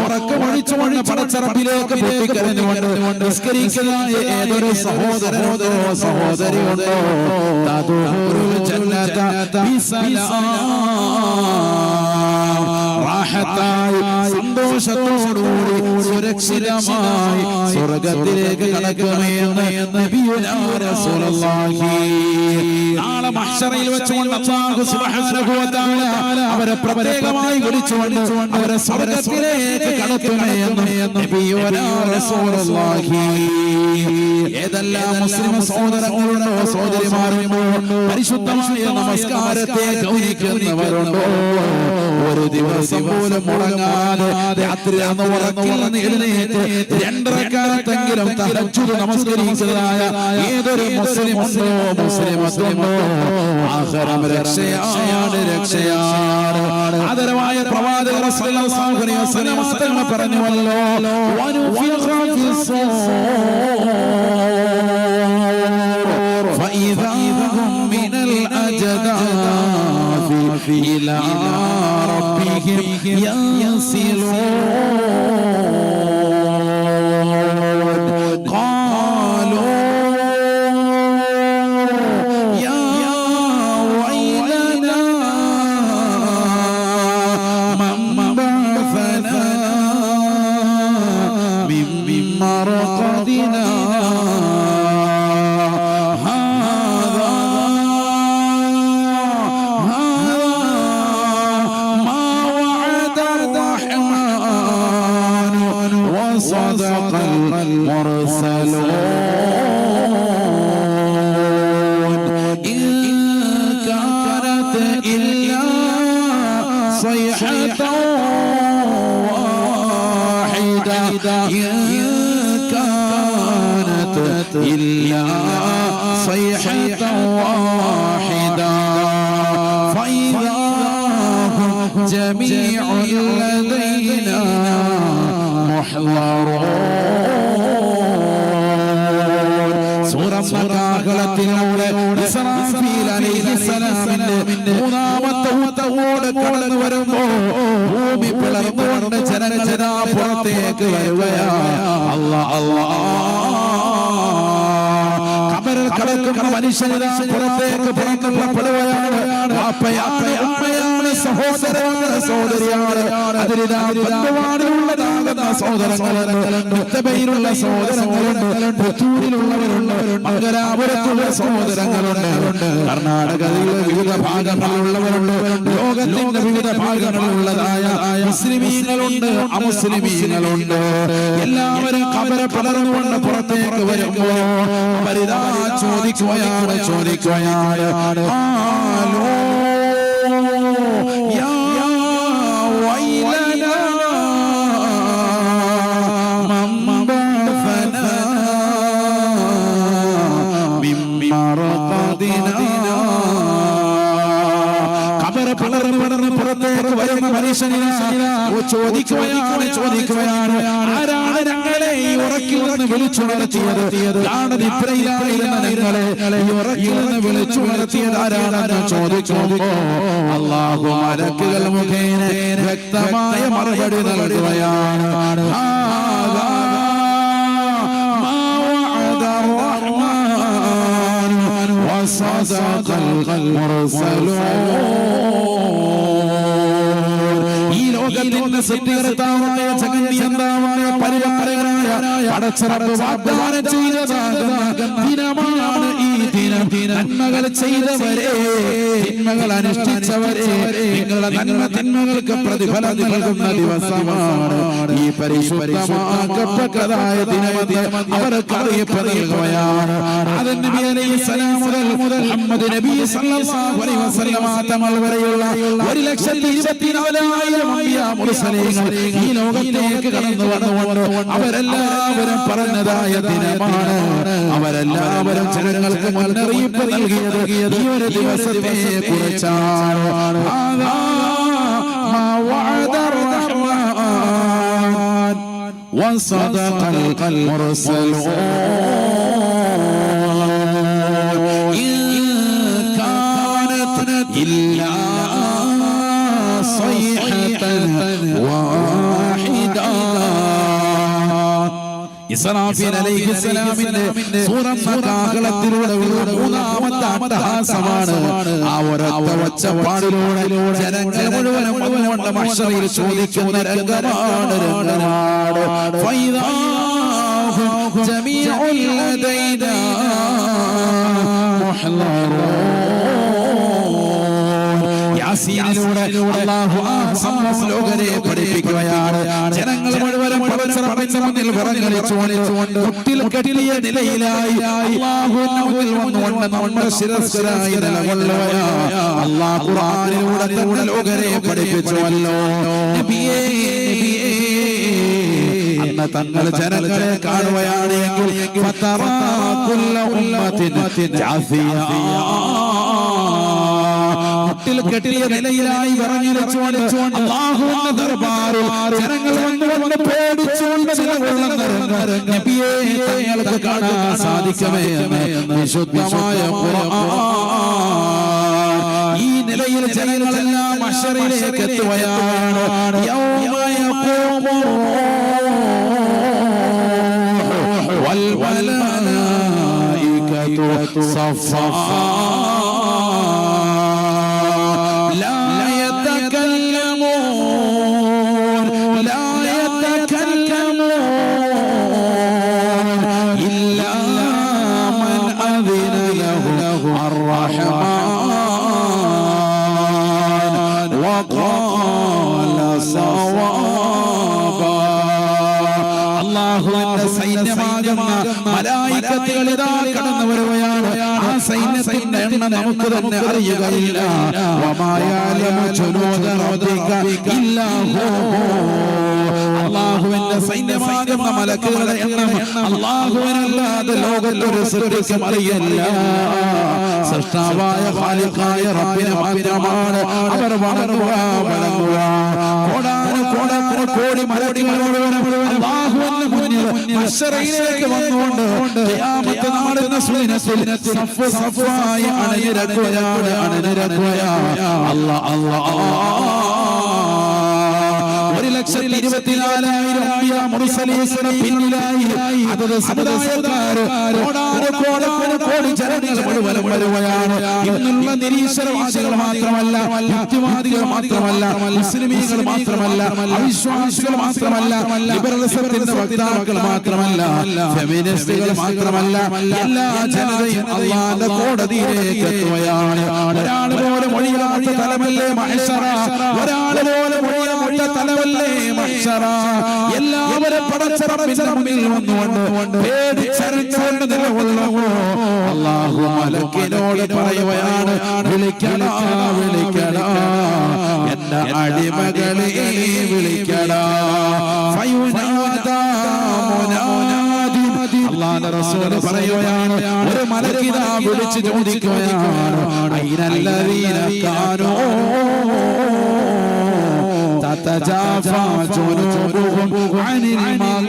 ഉറക്കമൊഴിച്ചുകൊണ്ട് പടച്ചറപ്പിലേക്ക് പൊട്ടിക്കരഞ്ഞുകൊണ്ട് നിസ്കരിക്കുന്ന ഏതൊരു സഹോദരനോടോ സഹോദരിയോടോ തദ്ഖുലുൽ ജന്നത ബിസലാം. റാഹത്തായി സന്തോഷത്തോടുകൂടി സുരക്ഷിതമായി സ്വർഗ്ഗത്തിലേക്ക് കടക്കുമെന്ന് നബിയുനാ റസൂലുള്ളാഹി. നാളെ മഹ്ശറിൽ വെച്ചുകൊണ്ട് അല്ലാഹു സുബ്ഹാനഹു വ തആല അവരെ പ്രത്യേകമായി വിളിച്ചുകൊണ്ട് അവരെ സ്വർഗ്ഗത്തിലേക്ക് കടത്തുമെന്ന് നബിയുനാ റസൂലുള്ളാഹി. ഏതെല്ലാം മുസ്ലിം സഹോദരങ്ങളുണ്ടോ സഹോദരിമാരുണ്ടോ പരിശുദ്ധമായ നമസ്കാരത്തെ ഗൗനിക്കുന്നവരുണ്ടോ, ഒരു ദിവസം പോലും മുടങ്ങാതെ രാത്രി ഉറക്കിൽ നിന്ന് എഴുന്നേറ്റ് 2 റക്അത്തെങ്കിലും തഹജ്ജുദ് നമസ്കരിക്കുന്നതായ ഏതൊരു മുസ്ലിമുണ്ടോ മുസ്ലിമത്തുണ്ടോ ആഖിറം രക്ഷയാണ്. ആദരവായ പ്രവാചകർ സ്വല്ലല്ലാഹു അലൈഹി വസല്ലം തങ്ങൾ പറഞ്ഞുവല്ലോ, വനുഫിഖ ഫിസ്സൂർ ഫഇദാ ഹും മിനൽ അജ്ദാഫി ഇലാ റബ്ബി ربهم يصلون قالوا يا ويلنا من بعثنا من مرقدنا صدق المرسلون إن كانت إلا صيحة واحدة إن كانت إلا صيحة واحدة فإذا هم جميع لدينا സൂറത്തിലൂടെ ഇസ്രാഫീൽ അലൈഹിസ്സലാമിന്റെ മൂന്നാമത്തെ ഊതോട് കടന്നു വരുമ്പോൾ ഭൂമി പിളർന്നുകൊണ്ട് ജനങ്ങളിതാ പുറത്തേക്ക് വരികയാണ്. ഖബറിൽ കിടക്കുന്ന മനുഷ്യനിതാ പുറത്തേക്ക് പുറത്തുള്ളപ്പെടുകയാണ്. അമ്മയാണ്, സഹോദരനാണ്, സഹോദരിയാണ്, അതിരിതാ ബന്ധുവാണിലുള്ളതാകുന്ന സഹോദരങ്ങളുണ്ട്, മുത്തബയിലുള്ള സഹോദരങ്ങളുണ്ട്, പുത്തൂരിലുള്ളവരുണ്ട്, മംഗലാപുരത്തുള്ള സഹോദരങ്ങളുണ്ട്, കർണാടകയിലെ വിവിധ ഭാഗങ്ങളിലുള്ളവരുണ്ട്, ലോകത്തിന്റെ വിവിധ ഭാഗങ്ങളിലുള്ളതായ മുസ്ലിമീങ്ങളുണ്ട്, അമുസ്ലിമീങ്ങളുണ്ട്. എല്ലാവരും ഖബർ പിളർന്നുകൊണ്ട് പുറത്തേക്ക് വരുമ്പോ അവരിതാ ചോദിക്കുകയാണ് يا ويلنا من بعثنا من مرقدنا ഖബർ പിളർന്ന് പുറത്തേക്ക് വരുന്ന മനുഷ്യനെ ചോദിക്കുകയാണ് ആരാണ് ഞങ്ങളെ ഈ ഉറക്കിൽ നിന്ന് വിളിച്ചുണർത്തിയത്? ഞങ്ങളെ ഈ ഉറക്കിൽ നിന്ന് വിളിച്ചുണർത്തിയത് ആരാണെന്ന് ചോദിക്കുമ്പോ അല്ലാഹു മലക്കുകൾ മുഖേന വ്യക്തമായ മറുപടി നൽകുകയാണ്. وصدق المرسلون ഈ ലോകത്തിന്റെ സൃഷ്ടികർത്താവായ ജഗന്നിയന്താവായ പരിപാലകനായ പടച്ചറബ് വാഗ്ദാനം ചെയ്തതാകുന്ന ദിനമാണ് ഈ ദിനം. നന്മകൾ ചെയ്തവരെ, തിന്മകൾ അനുഷ്ഠിച്ചവരെ, നിങ്ങളുടെ നന്മ തിന്മകൾക്ക് പ്രതിഫലം നൽകുന്ന ദിവസമാണ് ഈ പരിശുദ്ധമാക്കപ്പെട്ടതായ ദിനമെന്ന് അവർക്ക് അറിയിപ്പ് നൽകുകയാണ്. ആദം നബി അലൈഹിസ്സലാം മുതൽ മുഹമ്മദ് നബി സല്ലല്ലാഹു അലൈഹി വസല്ലം തങ്ങൾ വരെയുള്ള 1,24,000 അമ്പിയാ മുർസലീങ്ങൾ ഈ ലോകത്തേക്ക് കടന്നു വന്നുകൊണ്ട് അവരെല്ലാവരും പറഞ്ഞതായ ദിനമാണ്. അവരെല്ലാവരും ജനങ്ങൾക്ക് മുന്നറിയിപ്പ് നൽകിയത് ഈ ഒരു ദിവസത്തെ കുറിച്ചാണ്. وصدق المرسلون إن كانت إلا صيحة واحدة ഇസ്രാഫീൽ അലൈഹിസ്സലാമിന്റെ സൂറത്ത് കാഹളത്തിലൂടെ മൂന്നാമത്തെ അട്ടഹാസമാണ്. ആ ഒരൊറ്റ ഒച്ചപ്പാടിലൂടെ ജനങ്ങൾ മുഴുവനും വന്നുകൊണ്ട് മഹ്ശറിൽ ചോദിക്കുന്ന രംഗമാണ്. ഫൈദാ ജമീഉൽ ലദൈനാ യാസീനിലൂടെ അല്ലാഹു ആ സംഭവം ലോകരെ പഠിപ്പിക്കുകയാണ്. ജനങ്ങൾ മുഴുവനും പടച്ചറബിന്റെ മുന്നിൽ വിറങ്ങലിച്ചുകൊണ്ട് മുട്ടിൽ കെട്ടിയ നിലയിലായി അല്ലാഹുവിൽ വന്നുകൊണ്ട് നമ്മുടെ ശിരസ്സരായി നിലകൊള്ളുകയാണ്. അല്ലാഹു ഖുർആനിലൂടെ തന്നെ ലോകരെ പഠിപ്പിച്ചുവല്ലോ. നബിയേ അന്ന് തങ്ങൾ ജനങ്ങളെ കാണുകയാണ് എങ്കിൽ ഫതറാ കുല്ല ഉമ്മത്തിൻ ജാസിയ മുട്ടിൽ കെട്ടിയ നിലയിലായി വിറങ്ങിലച്ചുകൊണ്ട് അല്ലാഹുവിന്റെ ദർബാറിൽ ജനങ്ങൾ വന്നുകൊണ്ട് പേടിച്ചുകൊണ്ട് നിലകൊള്ളുന്ന നബിയെ തങ്ങൾക്ക് കാണാൻ സാധിക്കമേ എന്ന് വിശുദ്ധമായ ഖുർആൻ. ഈ നിലയിൽ ജനങ്ങളെല്ലാം മഹ്ശറിലേക്ക് എത്തുകയാണ്. യൗമ യഖൂമു വൽ മലായികതു സഫാ ലാ യതകല്ലമൂൻ ലാ യതകല്ലമൂൻ ഇല്ലാ മൻ അദിന ലഹു അർ-റഹ്മാൻ വഖാല സവാബാ. അല്ലാഹുവിന്റെ സൈന്യമാകുന്ന മലായികത്തുകൾ ഇതാ കടന്നു വരുകയാണ്. ആ സൈന്യത്തിന്റെ എണ്ണം നമുക്ക് തന്നെ അറിയുകയില്ല. വമാ യഅലമു ജുനൂദ റബ്ബിക ഇല്ലാ ഹു. അല്ലാഹുവിന്റെ സൈന്യമാകുന്ന മലക്കുകളുടെ എണ്ണം അല്ലാഹുവിനല്ലാതെ ലോകത്തൊരു സൃഷ്ടിക്കും അറിയില്ല. സൃഷ്ടാവായ ഖാലിഖായ റബ്ബിനെ മാത്രമാണ് അവർ വണങ്ങുക. കോടി മലക്കുകളോട് അല്ലാഹുവിന്റെ മുന്നിൽ മഹ്ശറിലേക്ക് വന്നുകൊണ്ട് ഖിയാമത്ത് നാളിന്റെ സുന്നത്തിൽ സഫ് സഫായി അണിനിരക്കുകയാണ്. അല്ലാഹ് 1,24,000 മുർസലീസിന് പിന്നിലായി അതത് സമുദായക്കാർ കോടി ജനങ്ങൾ മുഴുവൻ വരുകയാണ്. ഇന്നുള്ള നിരീശ്വരവാദികൾ മാത്രമല്ല, യുക്തിവാദികൾ മാത്രമല്ല, മുസ്ലിമീങ്ങൾ മാത്രമല്ല, അവിശ്വാസികൾ മാത്രമല്ല, ലിബറലിസത്തിന്റെ വക്താക്കൾ മാത്രമല്ല, ഫെമിനിസ്റ്റുകൾ മാത്രമല്ല, എല്ലാ ജനതയും അല്ലാഹുവിന്റെ കോടതിയിലേക്ക് എത്തുകയാണ്. ഒരാൾ പോലും ഒഴിയാത്ത തലമല്ലേ മഹ്ശറ, ഒരാൾ പോലും ഒഴിയാത്ത തലമല്ലേ മഹ്ശറ. എല്ലാവരും പടച്ച റബ്ബിന്റെ മുന്നിൽ വന്നുകൊണ്ട് പേടിച്ചറിഞ്ഞുകൊണ്ട് നിലകൊള്ളുന്നു. അല്ലാഹു മലക്കിനോട് പറയുകയാണ്, വിളിക്കടാ വിളിക്കടാ എന്റെ അടിമകളെ വിളിക്കടാ. ഫയുനാദാ മുനാദി. അല്ലാഹുവിന്റെ റസൂൽ പറയുകയാണ്, ഒരു മലക്കിതാ വിളിച്ചു ചോദിക്കുകയാണ്, അയ്നല്ലദീന കാനൂ تتجافى جنوبهم عن المضاجع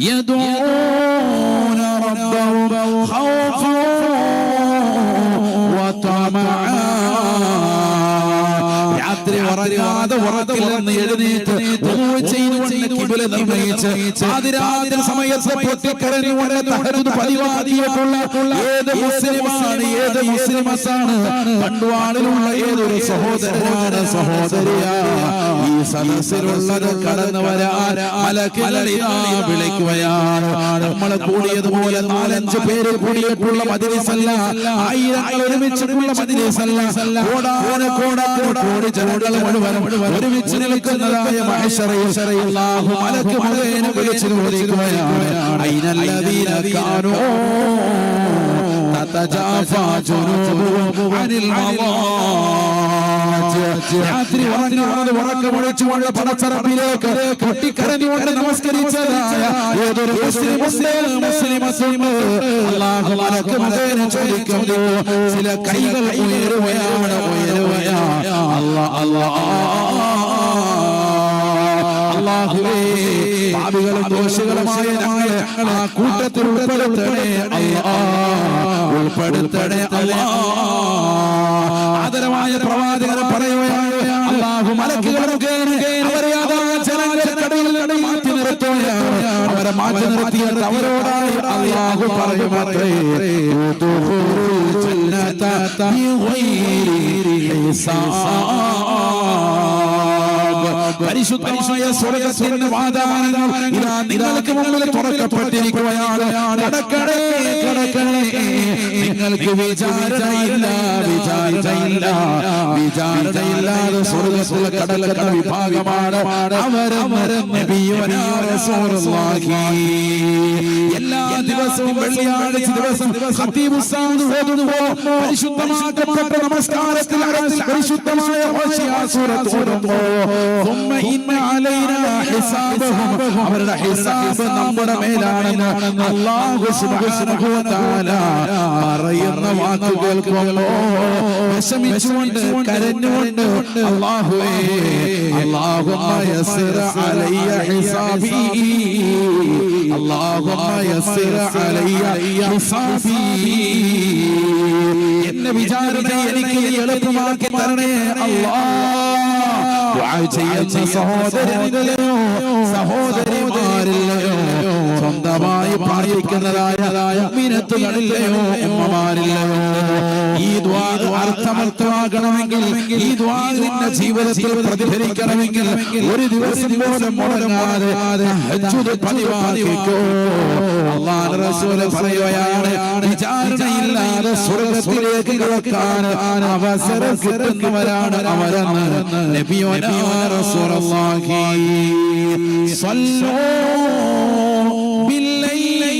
يدعون ربهم خوفا وطمعا. രാത്രി ഉറങ്ങാതെ ഉറക്കിൽ നിന്ന് എഴുന്നേറ്റ് കിബില നിർണയിച്ച് ആദ്യരാത്രി സമയത്ത് പൊട്ടിക്കരഞ്ഞുകൊണ്ട് തഹജ്ജുദ് പതിവാക്കിയിട്ടുള്ള ഏത് മുസ്ലിമാണ്, ഏത് മുസ്ലിമസാണ്, പണ്ടുവാളിലുള്ള ഏതൊരു സഹോദരനാണ്, സഹോദരിയാ, ഈ സദസ്സിലുള്ളത് കടന്നു വരാൻ മലക്കുകൾ വിളിക്കുകയാണ്. നമ്മൾ കൂടിയതുപോലെ 4-5 പേര് കൂടിയിട്ടുള്ള മജ്‌ലിസല്ല, ആയിരങ്ങൾ ഒരുമിച്ചിട്ടുള്ള മജ്‌ലിസല്ല, കോടി ജനങ്ങൾ മുഴുവൻ ഒരുമിച്ച് നിൽക്കുന്നതായ മഹ്ശറയിൽ അല്ലാഹു മലക്ക് മുഖേന വിളിച്ചു ചോദിക്കുകയാണ്, അയ്നല്ലദീന കാനൂ തതജാഫാ ജുനൂബുഹും അനിൽ മളാജിഅ. രാത്രി ഉറങ്ങാതെ ഉറക്കമൊഴിച്ചുകൊണ്ട് പടച്ച റബ്ബിലേക്ക് പൊട്ടിക്കരഞ്ഞുകൊണ്ട് നമസ്കരിച്ചതായ ഏതൊരു മുസ്ലിമസുണ്ട് അല്ലാഹു മലക്ക് മുഖേന ചോദിക്കുന്നു. ചില കൈകൾ ഉയരുകയാണ്. അല്ലാഹുവേ, പാപികളും ദോഷികളുമായ ഞങ്ങളെ ആ കൂട്ടത്തിൽ ഉൾപ്പെടുത്തണേ അല്ലാഹ്, ഉൾപ്പെടുത്തണേ അല്ലാഹ്. ആദരവായ പ്രവാചകൻ പറയുകയാണ്, അല്ലാഹു മലക്കുകൾ മുഖേന അവരെ ജനങ്ങൾക്കിടയിൽ മാറ്റി നിർത്തുകയാണ്. അവരെ മാറ്റി നിർത്തിയത് അവരോടായി അല്ലാഹു പറയുമത്രേ, പരിശുദ്ധമായ സ്വർഗ്ഗത്തിന്റെ വാതായനങ്ങൾ ഇതാ നിങ്ങൾക്ക് മുമ്പിൽ തുറക്കപ്പെട്ടിരിക്കുകയാണ്. കടക്കണേ കടക്കണേ, നിങ്ങൾക്ക് വിചാരണയില്ലാതെ സ്വർഗ്ഗത്തിൽ കടക്കുന്ന വിഭാഗമാണ് എല്ലാ ദിവസവും വെള്ളിയാഴ്ച ദിവസം ഖതീബ് ഉസ്താദ് ഓതുമ്പോൾ പരിശുദ്ധമാക്കപ്പെട്ട നമസ്കാരത്തിൽ പരിശുദ്ധമായ സൂറത്ത് ഓതുമ്പോൾ അവരുടെ ഹിസാബ് നമ്മുടെ മേലാണെന്ന് അല്ലാഹു സുബ്ഹാനഹു വ തആല പറയുന്ന വാക്ക് കേൾക്കുമ്പോൾ വിഷമിച്ചുകൊണ്ട് കരഞ്ഞുകൊണ്ട് അല്ലാഹുവേ അല്ലാഹുമ്മ യസ്സിർ അലയ്യ ഹിസാബി അല്ലാഹുമ്മ യസ്സിർ എന്നെ വിചാരണ എനിക്ക് എളുപ്പമാക്കി തരണേ അല്ലാഹ്. ചെയ്യുന്ന സഹോദരനിലെയോ സഹോദരിമാരിലെയോ സ്വന്തമായി പ്രാർത്ഥിക്കുന്നതായ മിനത്തുകളിലെയോ ഉമ്മമാരിലെയോ ഈ ദുആ അർത്ഥവത്താകണമെങ്കിൽ, ഈ ദുആ നിന്റെ ജീവിതത്തിൽ പ്രതിഫലിക്കണമെങ്കിൽ ഒരു ദിവസം പോലും മുടങ്ങാതെ തഹജ്ജുദ് പതിവാക്കിക്കോ. അല്ലാഹുവിന്റെ റസൂൽ പറയുകയാണ്, വിചാരണയില്ലാതെ സ്വർഗ്ഗത്തിലേക്ക് കടക്കാൻ അവസരം കിട്ടുന്നവരാണ് അവരെന്ന് നബിയുനാ റസൂലുള്ളാഹി സ്വല്ലൂ ബില്ലൈലി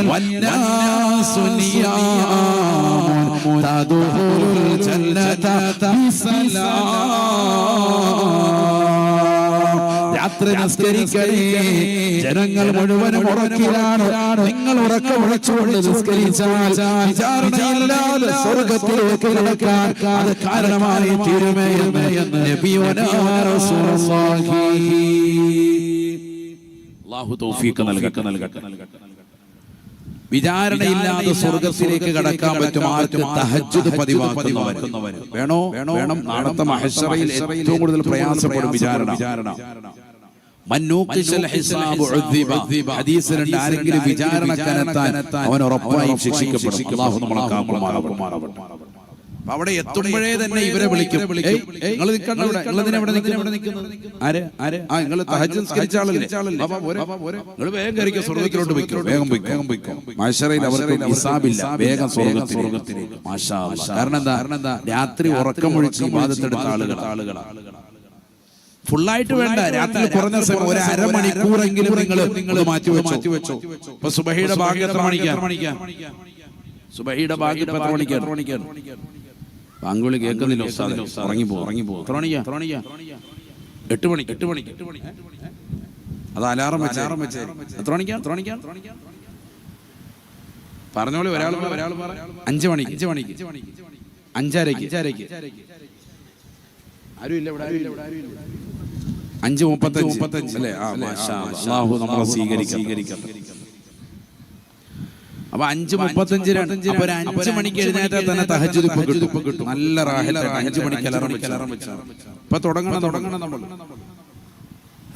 വന്നാസു നിയാം തദ്ഖുലുൽ ജന്നത ബിസലാം. രാത്രി നിസ്കരിക്കണേ, ജനങ്ങൾ മുഴുവനും ഉറക്കിലാണ്. നിങ്ങൾ ഉറക്കം ഉറച്ചുകൊണ്ട് നിസ്കരിച്ചാൽ വിചാരണയില്ലാതെ സ്വർഗ്ഗത്തിലേക്ക് കടക്കാൻ അത് കാരണമായി തീരുമേ എന്ന് നബിയുനാ റസൂലുള്ളാഹി. അല്ലാഹു തൗഫീഖ് നൽകട്ടെ. വിചാരണയില്ലാതെ സ്വർഗ്ഗത്തിലേക്ക് കടക്കാൻ പറ്റും ആർക്കും? തഹജ്ജുദ് പതിവാക്കുന്നവർ വേണം. നാളത്തെ മഹ്ശറയിൽ ഏറ്റവും കൂടുതൽ പ്രയാസപ്പെടും വിചാരണ. ഹദീസിലുണ്ട്, ആരെങ്കിലും വിചാരണക്കാരെത്താൻ അവൻ ഉറപ്പായും ശിക്ഷിക്കപ്പെടും. അല്ലാഹു നമ്മളെ കാക്കുമാറാവട്ടെ. അവിടെ എത്തുമ്പോഴേ തന്നെ ഇവരെ വിളിക്കും, നിങ്ങൾ നിൽക്കണം, നിങ്ങൾ തഹജ്ജുദ് നിസ്കരിച്ച ആളല്ലേ, നിങ്ങൾ വേഗം കയറിക്കോ, സ്വർഗ്ഗത്തിലോട്ട് പോയിക്കോ, വേഗം പോയിക്കോ. മഹ്ശറയിൽ അവർക്ക് ഹിസാബില്ല, വേഗം സ്വർഗ്ഗത്തിലേക്ക്. മാഷാ അല്ലാഹ്. കാരണം എന്താ? രാത്രി ഉറക്കമൊഴിച്ച് ഇബാദത്തെടുത്ത ആളുകളാണ്. ഫുള്ളായിട്ട് വേണ്ട, രാത്രി കുറഞ്ഞ സമയം ഒരു അരമണിക്കൂറെങ്കിലും നിങ്ങൾ മാറ്റി വെച്ചോ. ഇപ്പൊ സുബഹിയുടെ ഭാഗം എത്ര മണിക്കാണ്? സുബഹിയുടെ ഭാഗം എത്ര മണിക്കാണ്? ബാങ്കുവിളി കേൾക്കുന്നില്ല, ഉറങ്ങിപ്പോ. എത്ര മണിക്കാ? 8 മണി. അത് അലാറം വെച്ചേ. എത്ര മണിക്കാ? പറഞ്ഞോളി. ഒരാൾ 5 മണിക്ക്, 5:30. ആരും ഇല്ല ഇവിടെ. 5:35 അല്ലേ? അല്ലാഹു നമ്മളെ സ്വീകരിക്കട്ടെ. അപ്പൊ 5:35 അപ്പൊ 5 മണിക്ക് എഴുന്നേറ്റാൽ തന്നെ തഹജ്ജുദ് ഇപ്പൊ കിട്ടും. നല്ല റാഹത്താണ്. 5 മണിക്ക് അലാറം വെച്ച് ഇപ്പൊ തുടങ്ങണം നമ്മൾ.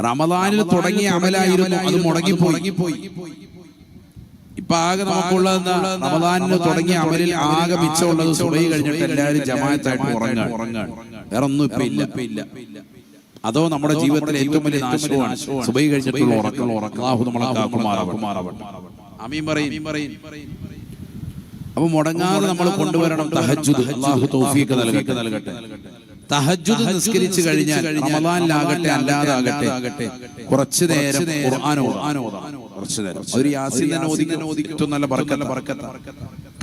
റമദാനിൽ തുടങ്ങിയ അമലായിരുന്നു, അത് മുടങ്ങിപ്പോയി. ഇപ്പൊ ആകെ നമുക്കുള്ളത് റമദാനിൽ തുടങ്ങിയ അമലിൽ ആകെ മിച്ചമുള്ളത് സുബഹി കഴിഞ്ഞിട്ട് എല്ലാവരും ജമാഅത്തായിട്ട് ഉറങ്ങാൻ. വേറെ ഒന്നും ഇപ്പൊ ഇല്ല. അതോ നമ്മുടെ ജീവിതത്തിലെ ഏറ്റവും വലിയ നാശമാണ് സുബഹി കഴിഞ്ഞിട്ടുള്ള ഉറക്കം. അല്ലാഹു നമ്മളെ കാക്കുമാറാവട്ടെ. ആമീൻ പറയും. അപ്പൊ മുടങ്ങാതെ നമ്മൾ കൊണ്ടുവരണം തഹജ്ജുദ്. അല്ലാഹു തൗഫീഖ് നൽകട്ടെ. തഹജ്ജുദ് നിസ്കരിച്ചു കഴിഞ്ഞാൽ റമദാനിലാകട്ടെ അല്ലാതാകട്ടെ കുറച്ചു നേരം ഖുർആൻ ഓതാം. കുറച്ചു നേരം ഒരു യാസീൻ തന്നെ ഓതിക്കും. നല്ല ബർക്കത്ത്.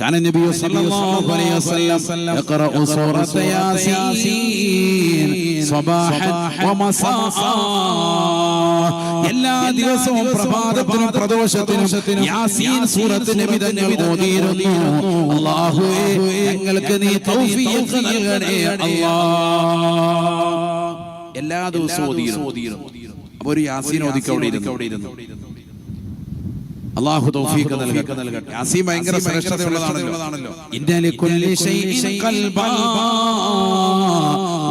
കാന നബി സല്ലല്ലാഹു അലൈഹി വസല്ലം യഖറഉ സൂറത യാസീൻ സ്വബാഹൻ വമസാഅ. എല്ലാ ദിവസവും പ്രഭാതത്തിലും പ്രദോഷത്തിലും യാസീൻ സൂറത്ത് നബി തന്നെ ഓതിയിരുന്നു. അല്ലാഹുവേ, ഞങ്ങൾക്ക് നീ തൗഫീഖ് നൽകണേ അല്ലാഹ്. എല്ലാ ദിവസവും ഓതിയിരുന്നു. അപ്പോൾ ഒരു യാസീൻ ഓതിക്കവിടെ ഇരുന്നു. അല്ലാഹു തൗഫീഖ് നൽകട്ടെ. യാസീൻ ഭയങ്കര ശ്രേഷ്ഠതയുള്ളതാണല്ലോ. ഇന്നലി കുല്ലി ശൈഇൻ ഖൽബാ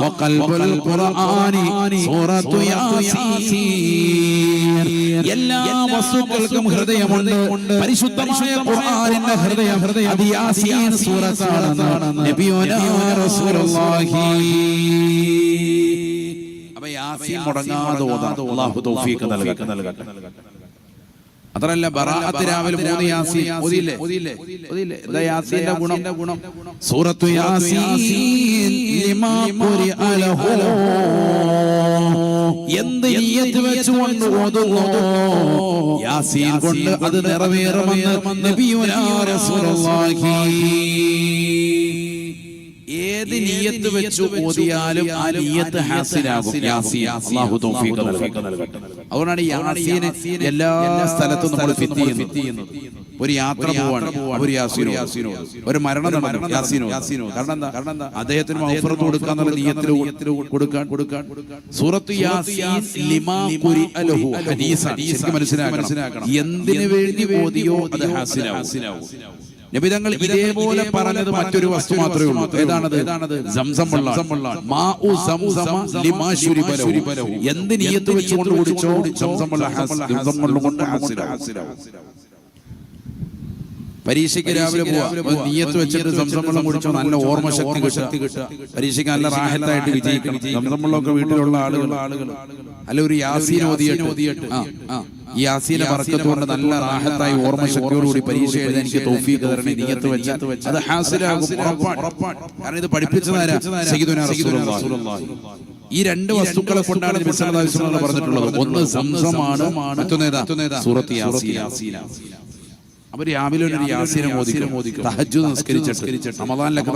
വഖൽബുൽ ഖുർആനി സൂറത്തു യാസീൻ. എല്ലാ വസ്തുക്കൾക്കും ഹൃദയമുണ്ട്. പരിശുദ്ധമായ ഖുർആനിന്റെ ഹൃദയം അത് യാസീൻ സൂറത്താണ്. നബിയുനാ റസൂലുള്ളാഹി. അപ്പോൾ യാസീൻ മുടങ്ങാതെ ഓതാം. അല്ലാഹു തൗഫീഖ് നൽകട്ടെ. അത്രല്ല, ബറാഅത്ത് രാവിലെ 3 യാസീൻ ഓതിയില്ലേ? എന്താ യാസീന്റെ ഗുണം? സൂറത്തു യാസീൻ ലിമാ ഖുരിഅ ലഹു. എന്ത് നിയ്യത്ത് വെച്ചുകൊണ്ട് ഓതുന്നു യാസീൻ കൊണ്ട് അത് നിറവേറുമെന്ന് നബിയുനാ റസൂലുള്ളാഹി. ഏത് നിയ്യത്ത് വെച്ച് ഓതിയാലും ആ നിയ്യത്ത് ഹാസിലാകും. യാസീൻ അല്ലാഹു തൗഫീഖ് നൽകട്ടെ. അതുകൊണ്ടാണ് യാസീനെ എല്ലാ സ്ഥലത്തും നമ്മൾ ഫിറ്റ് ചെയ്യുന്നത്. ഒരു യാത്ര പോവാണ്, ഒരു യാസീനോ, ഒരു മരണം നടന്നു, യാസീനോ. കാരണം എന്താ? അദ്ദേഹത്തിന് മഗ്ഫിറത്ത് കൊടുക്കാന്നുള്ള നിയ്യത്തിൽ കൊടുക്കാൻ സൂറത്ത് യാസീൻ ലിമാ ഖുരിഅ ലഹു ഹദീസാണ്. ശരിക്കും മനസ്സിലാക്കണം. എന്തിനു വേണ്ടി ഓതിയോ അത് ഹാസിലാവും. നബി തങ്ങൾ ഇതേപോലെ പറഞ്ഞത് മറ്റൊരു വസ്തു മാത്രമേ ഉള്ളൂ. ഏതാണത്? സംസം വെള്ളം. മാഉ സംസമ ലിമാ ശുരിബ ലഹു. എന്ത് നിയ്യത്ത് വെച്ചുകൊണ്ട് കുടിച്ചോ സംസം വെള്ളം കൊണ്ട് ഹാസിലാവും. പരീക്ഷയ്ക്ക് രാവിലെ പോവാ, നിയ്യത്ത് വെച്ചിട്ട് സംസം വെള്ളം കുടിച്ചോ നല്ല ഓർമ്മ ശക്തി കിട്ടുക, പരീക്ഷയ്ക്ക് നല്ല റാഹത്തായിട്ട് വിജയിക്കണം. സംസം വെള്ളമൊക്കെ വീട്ടിലുള്ള ആളുകൾ അല്ല ഒരു യാസീൻ ഓതിയിട്ട് ഈ യാസീനെ ബർക്കത്തുകൊണ്ട് നല്ല റാഹത്തായി ഓർമ്മ ശക്തിയോടുകൂടി പരീക്ഷ എഴുതാൻ എനിക്ക് തൗഫീഖ് തരണേ നിയ്യത്ത് വെച്ചാൽ അത് ഹാസിലാകും, ഉറപ്പാണ്. കാരണം ഇത് പഠിപ്പിച്ചതാരാ? സയ്യിദുനാ റസൂലുള്ളാഹി. ഈ രണ്ട് വസ്തുക്കളെ കൊണ്ടാണ് നബി സല്ലല്ലാഹു അലൈഹി വസല്ലം പറഞ്ഞിട്ടുള്ളത്. ഒന്ന് സംസമാണ്, മറ്റൊന്നേതാ? സൂറത്ത് യാസീൻ. അവർ രാവിലെ ഒരു യാസീനെ മോദിക്കും, തഹജ്ജുദ് നിസ്കരിച്ചിട്ട് റമദാനിലൊക്കെ